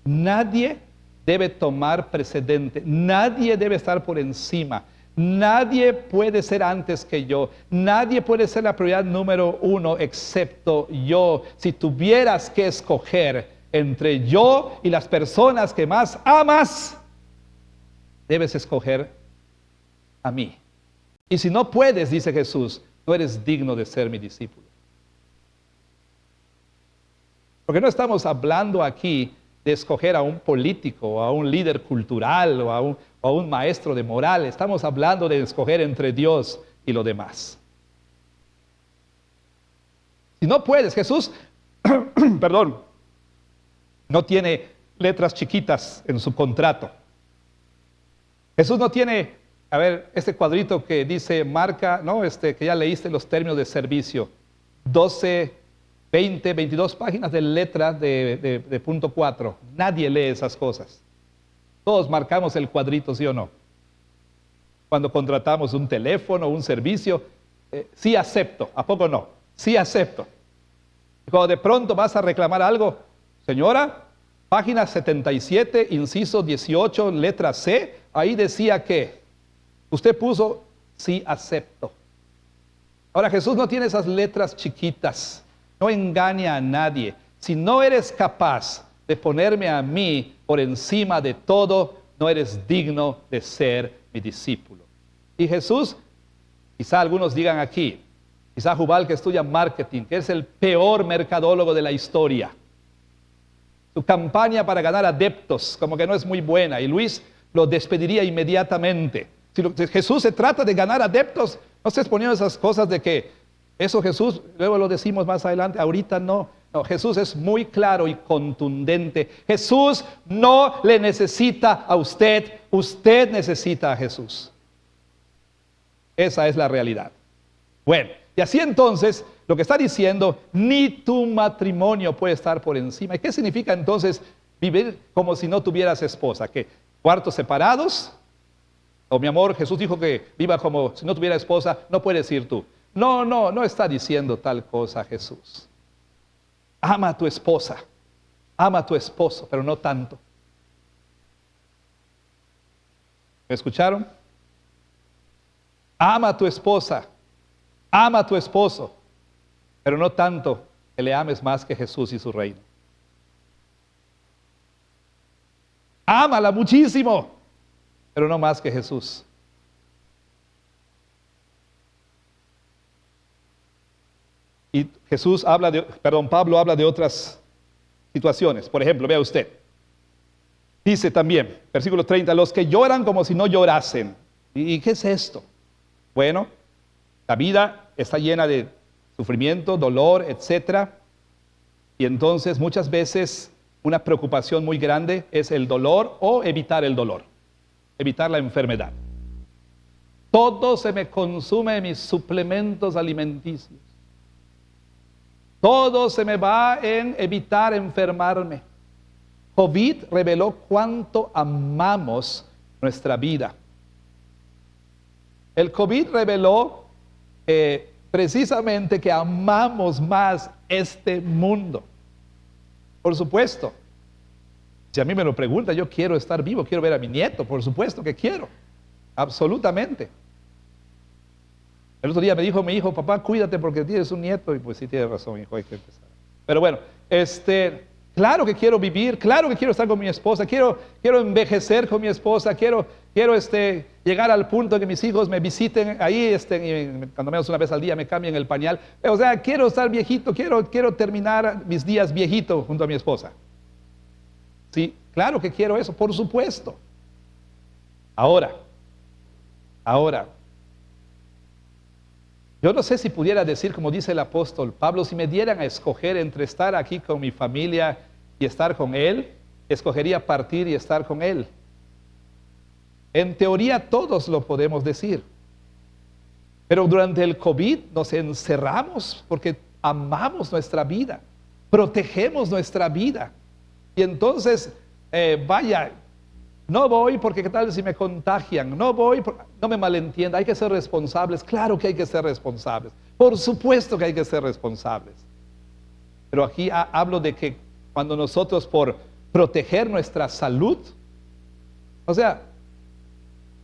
nadie debe tomar precedente, nadie debe estar por encima, nadie puede ser antes que yo, nadie puede ser la prioridad número 1 excepto yo. Si tuvieras que escoger entre yo y las personas que más amas, debes escoger a mí. Y si no puedes, dice Jesús, no eres digno de ser mi discípulo. Porque no estamos hablando aquí de escoger a un político, o a un líder cultural, o a un maestro de moral. Estamos hablando de escoger entre Dios y lo demás. Si no puedes, Jesús, perdón, no tiene letras chiquitas en su contrato. Jesús no tiene... A ver, este cuadrito que dice marca, ¿no? Que ya leíste los términos de servicio. 12, 20, 22 páginas de letras de punto 4. Nadie lee esas cosas. Todos marcamos el cuadrito, ¿sí o no? Cuando contratamos un teléfono, un servicio, sí acepto. ¿A poco no? Sí acepto. Y cuando de pronto vas a reclamar algo, señora, página 77, inciso 18, letra C, ahí decía que usted puso, sí acepto. Ahora Jesús no tiene esas letras chiquitas, no engaña a nadie. Si no eres capaz de ponerme a mí por encima de todo, no eres digno de ser mi discípulo. Y Jesús, quizá algunos digan aquí, quizá Jubal que estudia marketing, que es el peor mercadólogo de la historia. Su campaña para ganar adeptos como que no es muy buena y Luis lo despediría inmediatamente. Si Jesús se trata de ganar adeptos, no estés poniendo esas cosas de que Eso Jesús, luego lo decimos más adelante, ahorita no. No, Jesús es muy claro y contundente. Jesús no le necesita a usted, usted necesita a Jesús. Esa es la realidad. Bueno, y así entonces, lo que está diciendo, ni tu matrimonio puede estar por encima. ¿Y qué significa entonces vivir como si no tuvieras esposa? ¿Qué? ¿Cuartos separados? O mi amor, Jesús dijo que viva como si no tuviera esposa, no puedes ir tú. No está diciendo tal cosa Jesús. Ama a tu esposa, ama a tu esposo, pero no tanto. ¿Me escucharon? Ama a tu esposa, ama a tu esposo, pero no tanto que le ames más que Jesús y su reino. Ámala muchísimo, pero no más que Jesús. Y Pablo habla de otras situaciones. Por ejemplo, vea usted. Dice también, versículo 30, los que lloran como si no llorasen. ¿Y qué es esto? Bueno, la vida está llena de sufrimiento, dolor, etcétera. Y entonces muchas veces una preocupación muy grande es el dolor o evitar el dolor, evitar la enfermedad. Todo se me consume en mis suplementos alimenticios. Todo se me va en evitar enfermarme. COVID reveló cuánto amamos nuestra vida. El COVID reveló precisamente que amamos más este mundo. Por supuesto, si a mí me lo pregunta, yo quiero estar vivo, quiero ver a mi nieto, por supuesto que quiero, absolutamente. El otro día me dijo mi hijo, papá, cuídate porque tienes un nieto, y pues sí, tiene razón, hijo, hay que empezar. Pero bueno, claro que quiero vivir, claro que quiero estar con mi esposa, quiero envejecer con mi esposa, quiero llegar al punto de que mis hijos me visiten ahí, y cuando menos una vez al día me cambien el pañal. O sea, quiero estar viejito, quiero terminar mis días viejito junto a mi esposa. Sí, claro que quiero eso, por supuesto. Ahora, yo no sé si pudiera decir, como dice el apóstol Pablo, si me dieran a escoger entre estar aquí con mi familia y estar con Él, escogería partir y estar con Él. En teoría todos lo podemos decir. Pero durante el COVID nos encerramos porque amamos nuestra vida, protegemos nuestra vida. Y entonces, no voy porque qué tal si me contagian, no me malentienda, hay que ser responsables, claro que hay que ser responsables, por supuesto que hay que ser responsables. Pero aquí hablo de que cuando nosotros por proteger nuestra salud, o sea,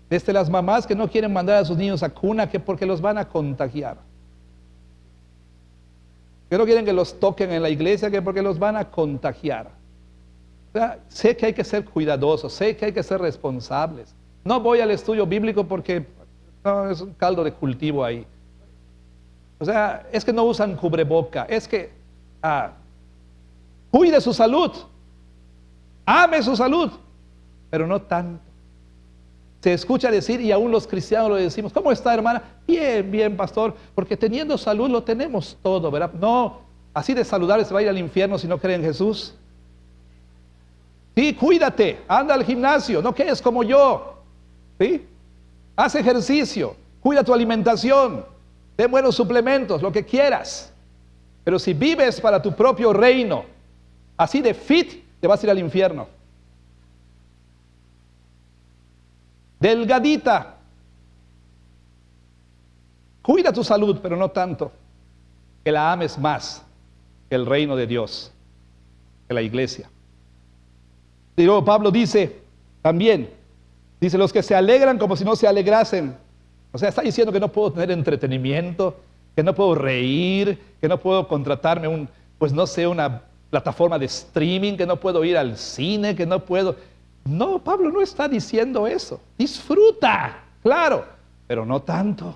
desde las mamás que no quieren mandar a sus niños a cuna que porque los van a contagiar, que no quieren que los toquen en la iglesia que porque los van a contagiar. O sea, sé que hay que ser cuidadosos, sé que hay que ser responsables. No voy al estudio bíblico porque no, es un caldo de cultivo ahí. O sea, es que no usan cubreboca, es que cuide su salud, ame su salud, pero no tanto. Se escucha decir, y aún los cristianos lo decimos, ¿cómo está, hermana? Bien, bien, pastor, porque teniendo salud lo tenemos todo, ¿verdad? No, así de saludable se va a ir al infierno si no cree en Jesús. Sí, cuídate, anda al gimnasio, no quedes como yo. ¿Sí? Haz ejercicio, cuida tu alimentación, ten buenos suplementos, lo que quieras. Pero si vives para tu propio reino, así de fit, te vas a ir al infierno. Delgadita. Cuida tu salud, pero no tanto que la ames más que el reino de Dios, que la iglesia. Y luego Pablo dice también, dice los que se alegran como si no se alegrasen. O sea, está diciendo que no puedo tener entretenimiento, que no puedo reír, que no puedo contratarme una plataforma de streaming, que no puedo ir al cine, que no puedo. No, Pablo no está diciendo eso. Disfruta, claro, pero no tanto.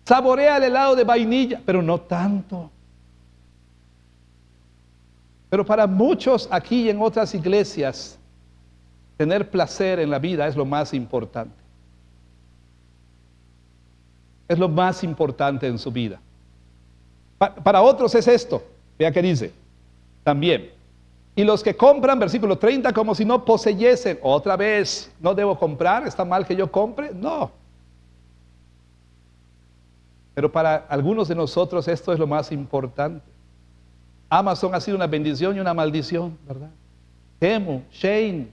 Saborea el helado de vainilla, pero no tanto. Pero para muchos aquí y en otras iglesias, tener placer en la vida es lo más importante. Es lo más importante en su vida. Para otros es esto. Vea que dice también. Y los que compran, versículo 30, como si no poseyesen. Otra vez, ¿no debo comprar? ¿Está mal que yo compre? No. Pero para algunos de nosotros esto es lo más importante. Amazon ha sido una bendición y una maldición, ¿verdad? Temu, Shein.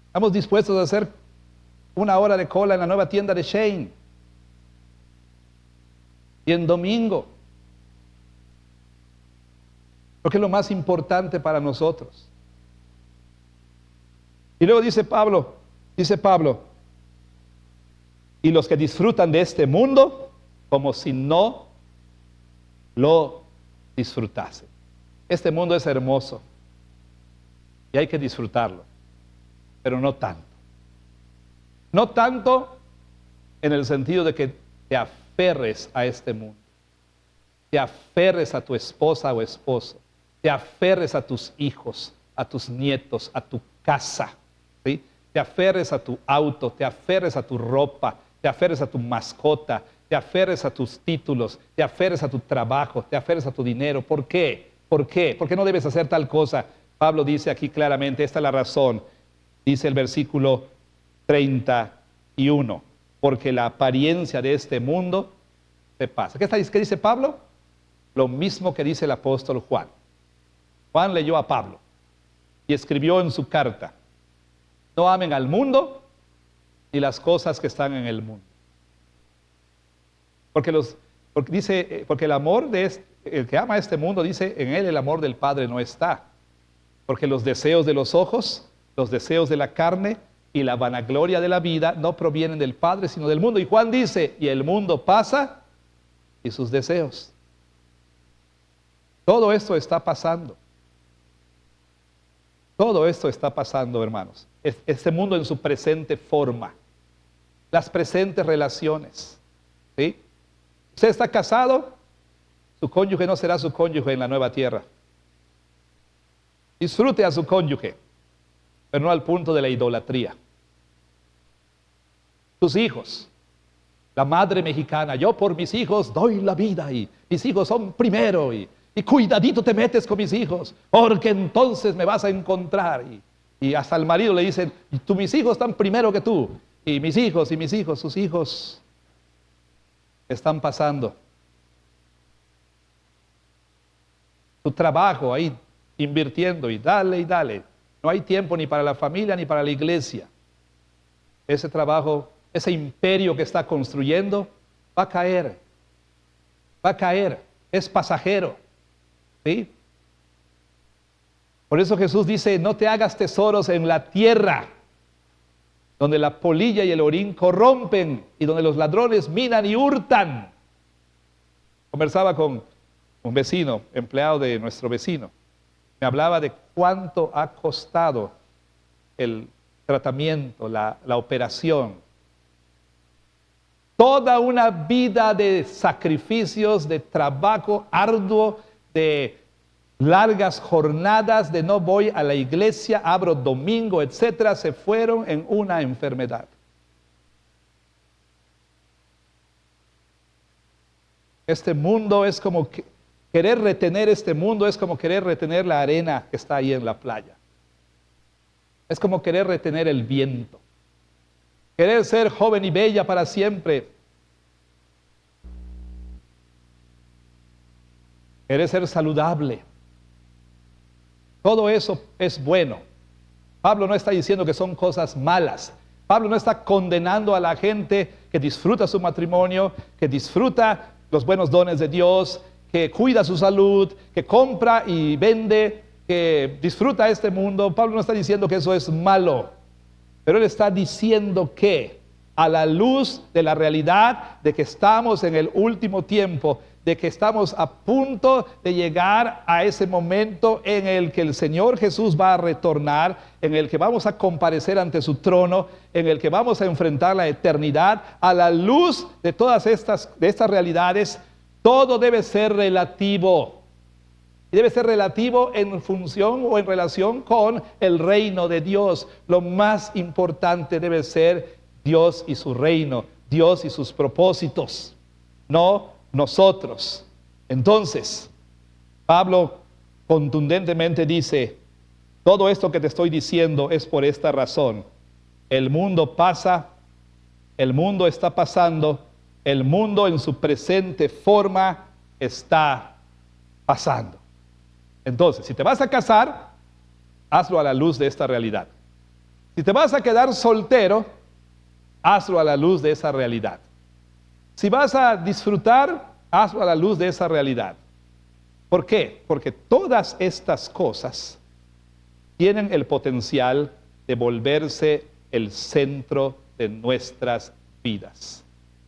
Estamos dispuestos a hacer 1 hora de cola en la nueva tienda de Shein. Y en domingo. Porque es lo más importante para nosotros. Y luego dice Pablo, y los que disfrutan de este mundo como si no lo disfrutasen. Este mundo es hermoso y hay que disfrutarlo, pero no tanto. No tanto en el sentido de que te aferres a este mundo, te aferres a tu esposa o esposo, te aferres a tus hijos, a tus nietos, a tu casa, ¿sí? Te aferres a tu auto, te aferres a tu ropa, te aferres a tu mascota, te aferres a tus títulos, te aferres a tu trabajo, te aferres a tu dinero. ¿Por qué? ¿Por qué? ¿Por qué no debes hacer tal cosa? Pablo dice aquí claramente, esta es la razón. Dice el versículo 31, porque la apariencia de este mundo se pasa. ¿Qué dice Pablo? Lo mismo que dice el apóstol Juan. Juan leyó a Pablo y escribió en su carta, no amen al mundo ni las cosas que están en el mundo. Porque el amor el que ama este mundo, dice, en él el amor del Padre no está. Porque los deseos de los ojos, los deseos de la carne y la vanagloria de la vida no provienen del Padre, sino del mundo. Y Juan dice, y el mundo pasa y sus deseos. Todo esto está pasando. Todo esto está pasando, hermanos. Este mundo en su presente forma. Las presentes relaciones. ¿Sí? Usted está casado, su cónyuge no será su cónyuge en la nueva tierra. Disfrute a su cónyuge, pero no al punto de la idolatría. Sus hijos, la madre mexicana, yo por mis hijos doy la vida y mis hijos son primero y cuidadito te metes con mis hijos, porque entonces me vas a encontrar. Y hasta al marido le dicen, mis hijos están primero que tú. Y mis hijos, sus hijos están pasando. Tu trabajo ahí invirtiendo y dale. No hay tiempo ni para la familia ni para la iglesia. Ese trabajo, ese imperio que está construyendo va a caer. Es pasajero. ¿Sí? Por eso Jesús dice, no te hagas tesoros en la tierra, donde la polilla y el orín corrompen y donde los ladrones minan y hurtan. Conversaba con un vecino, empleado de nuestro vecino. Me hablaba de cuánto ha costado el tratamiento, la operación. Toda una vida de sacrificios, de trabajo arduo, de largas jornadas, de no voy a la iglesia, abro domingo, etcétera, se fueron en una enfermedad. Este mundo es como querer retener este mundo, es como querer retener la arena que está ahí en la playa. Es como querer retener el viento. Querer ser joven y bella para siempre. Querer ser saludable. Todo eso es bueno. Pablo no está diciendo que son cosas malas. Pablo no está condenando a la gente que disfruta su matrimonio, que disfruta los buenos dones de Dios, que cuida su salud, que compra y vende, que disfruta este mundo. Pablo no está diciendo que eso es malo, pero él está diciendo que a la luz de la realidad de que estamos en el último tiempo, de que estamos a punto de llegar a ese momento en el que el Señor Jesús va a retornar, en el que vamos a comparecer ante su trono, en el que vamos a enfrentar la eternidad. A la luz de todas estas realidades, todo debe ser relativo. Y debe ser relativo en función o en relación con el reino de Dios. Lo más importante debe ser Dios y su reino. Dios y sus propósitos, no nosotros. Entonces, Pablo contundentemente dice, todo esto que te estoy diciendo es por esta razón. El mundo pasa, el mundo está pasando, el mundo en su presente forma está pasando. Entonces, si te vas a casar, hazlo a la luz de esta realidad. Si te vas a quedar soltero, hazlo a la luz de esa realidad. Si vas a disfrutar, hazlo a la luz de esa realidad. ¿Por qué? Porque todas estas cosas tienen el potencial de volverse el centro de nuestras vidas.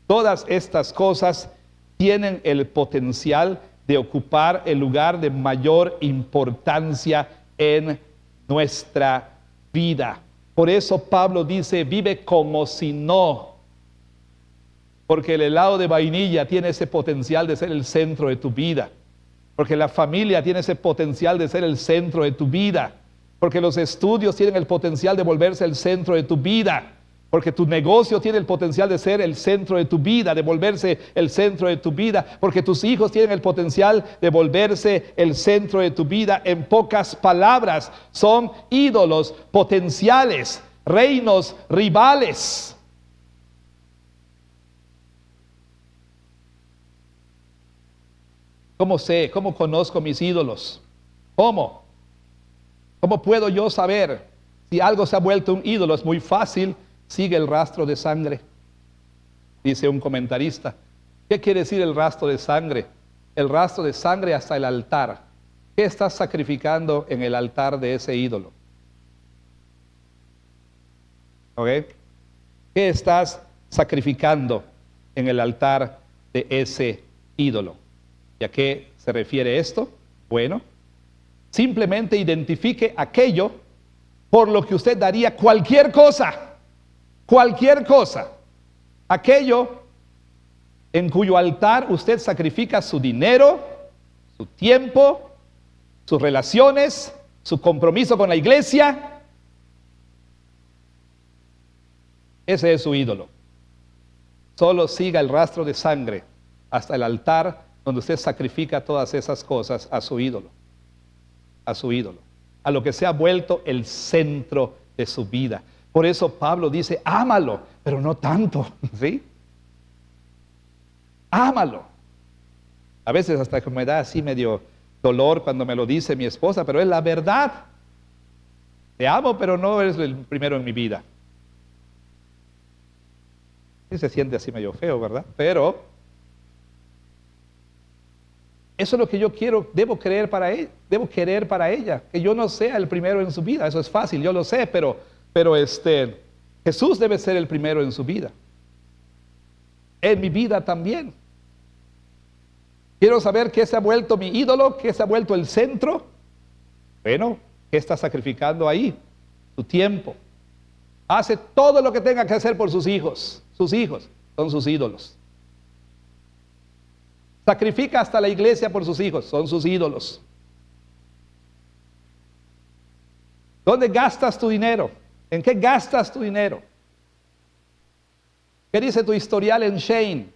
Todas estas cosas tienen el potencial de ocupar el lugar de mayor importancia en nuestra vida. Por eso Pablo dice, vive como si no. Porque el helado de vainilla tiene ese potencial de ser el centro de tu vida. Porque la familia tiene ese potencial de ser el centro de tu vida. Porque los estudios tienen el potencial de volverse el centro de tu vida. Porque tu negocio tiene el potencial de ser el centro de tu vida, de volverse el centro de tu vida. Porque tus hijos tienen el potencial de volverse el centro de tu vida. En pocas palabras, son ídolos potenciales, reinos rivales. ¿Cómo sé? ¿Cómo conozco mis ídolos? ¿Cómo? ¿Cómo puedo yo saber si algo se ha vuelto un ídolo? Es muy fácil. Sigue el rastro de sangre, dice un comentarista. ¿Qué quiere decir el rastro de sangre? El rastro de sangre hasta el altar. ¿Qué estás sacrificando en el altar de ese ídolo? ¿Ok? ¿Qué estás sacrificando en el altar de ese ídolo? ¿Y a qué se refiere esto? Bueno, simplemente identifique aquello por lo que usted daría cualquier cosa. Cualquier cosa, aquello en cuyo altar usted sacrifica su dinero, su tiempo, sus relaciones, su compromiso con la iglesia. Ese es su ídolo. Solo siga el rastro de sangre hasta el altar donde usted sacrifica todas esas cosas a su ídolo. A su ídolo. A lo que se ha vuelto el centro de su vida. Por eso Pablo dice, ámalo, pero no tanto, ¿sí? Ámalo. A veces hasta que me da así medio dolor cuando me lo dice mi esposa, pero es la verdad. Te amo, pero no eres el primero en mi vida. Y se siente así medio feo, ¿verdad? Pero eso es lo que yo quiero, debo querer para ella, que yo no sea el primero en su vida. Eso es fácil, yo lo sé, pero Jesús debe ser el primero en su vida. En mi vida también. Quiero saber qué se ha vuelto mi ídolo, qué se ha vuelto el centro. Bueno, ¿qué está sacrificando ahí? Su tiempo. Hace todo lo que tenga que hacer por sus hijos. Sus hijos son sus ídolos. Sacrifica hasta la iglesia por sus hijos, son sus ídolos. ¿Dónde gastas tu dinero? ¿En qué gastas tu dinero? ¿Qué dice tu historial en Shane?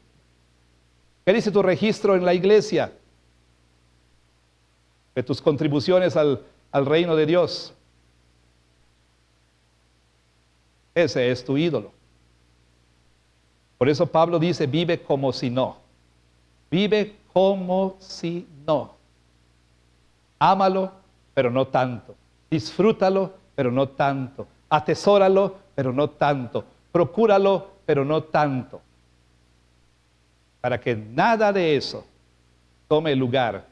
¿Qué dice tu registro en la iglesia? De tus contribuciones al reino de Dios. Ese es tu ídolo. Por eso Pablo dice, vive como si no. Vive como si no. Ámalo, pero no tanto. Disfrútalo, pero no tanto. Atesóralo, pero no tanto. Procúralo, pero no tanto. Para que nada de eso tome el lugar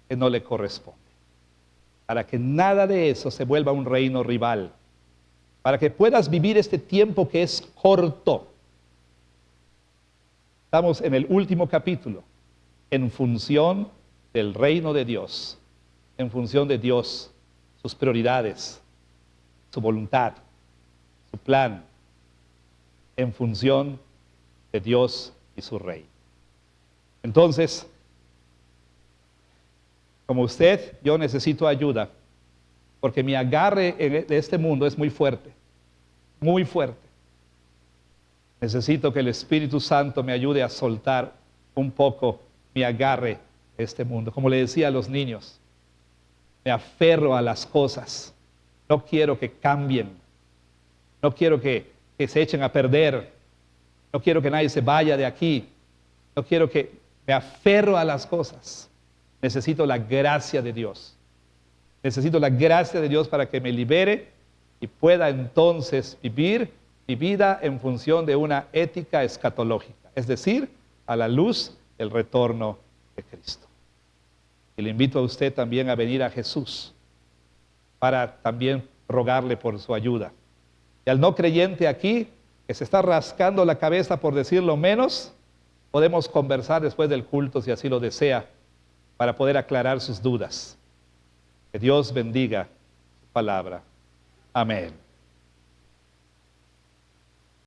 que no le corresponde. Para que nada de eso se vuelva un reino rival. Para que puedas vivir este tiempo que es corto. Estamos en el último capítulo. En función del reino de Dios. En función de Dios. Sus prioridades. Su voluntad. Su plan. En función de Dios y su reino. Entonces, como usted, yo necesito ayuda, porque mi agarre de este mundo es muy fuerte, muy fuerte. Necesito que el Espíritu Santo me ayude a soltar un poco mi agarre a este mundo. Como le decía a los niños, me aferro a las cosas. No quiero que cambien. No quiero que se echen a perder. No quiero que nadie se vaya de aquí. No quiero que me aferro a las cosas. Necesito la gracia de Dios. Necesito la gracia de Dios para que me libere y pueda entonces vivir mi vida en función de una ética escatológica, es decir, a la luz del retorno de Cristo. Y le invito a usted también a venir a Jesús para también rogarle por su ayuda. Y al no creyente aquí, que se está rascando la cabeza por decirlo menos, podemos conversar después del culto si así lo desea, para poder aclarar sus dudas. Que Dios bendiga su palabra. Amén.